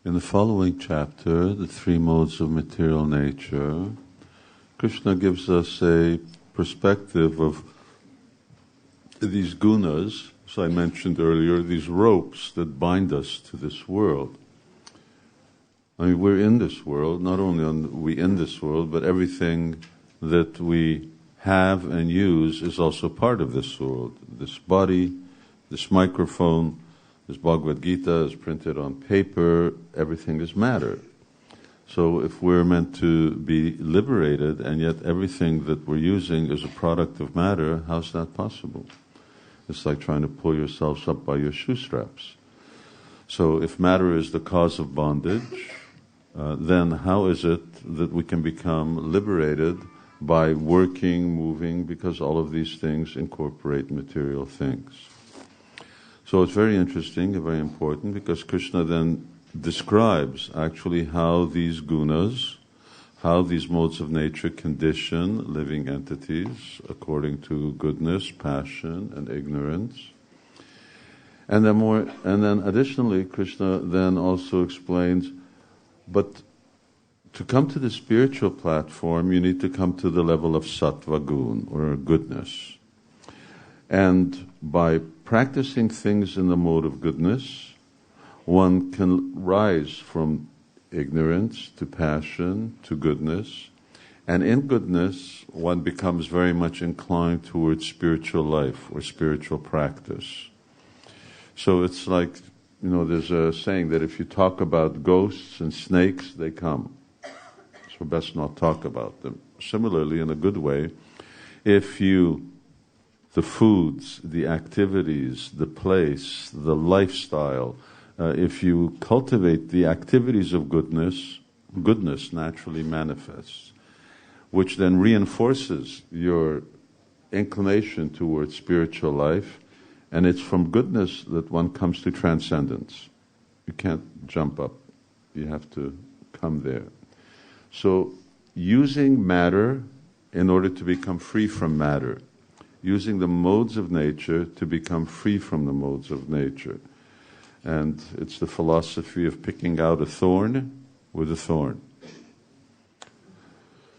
In the following chapter, the three modes of material nature, Krishna gives us a perspective of these gunas, as I mentioned earlier, these ropes that bind us to this world. I mean, we're in this world, not only are we in this world, but everything that we have and use is also part of this world. This body, this microphone, this Bhagavad Gita is printed on paper, everything is matter. So if we're meant to be liberated and yet everything that we're using is a product of matter, how's that possible? It's like trying to pull yourselves up by your shoestraps. So if matter is the cause of bondage, then how is it that we can become liberated by working, moving, because all of these things incorporate material things. So it's very interesting and very important because Krishna then describes actually how these gunas, how these modes of nature condition living entities according to goodness, passion, and ignorance. And then additionally, Krishna then also explains, but to come to the spiritual platform, you need to come to the level of sattva gun, or goodness. And by practicing things in the mode of goodness, one can rise from ignorance to passion to goodness. And in goodness, one becomes very much inclined towards spiritual life or spiritual practice. So it's like, there's a saying that if you talk about ghosts and snakes, they come. So best not talk about them. Similarly, in a good way, if the foods, the activities, the place, the lifestyle, if you cultivate the activities of goodness naturally manifests, which then reinforces your inclination towards spiritual life, and it's from goodness that one comes to transcendence. You can't jump up. You have to come there. So using matter in order to become free from matter, using the modes of nature to become free from the modes of nature. And it's the philosophy of picking out a thorn with a thorn.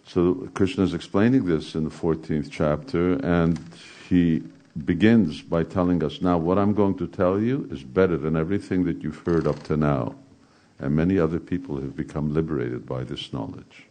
So Krishna is explaining this in the 14th chapter, and he begins by telling us, now what I'm going to tell you is better than everything that you've heard up to now. And many other people have become liberated by this knowledge.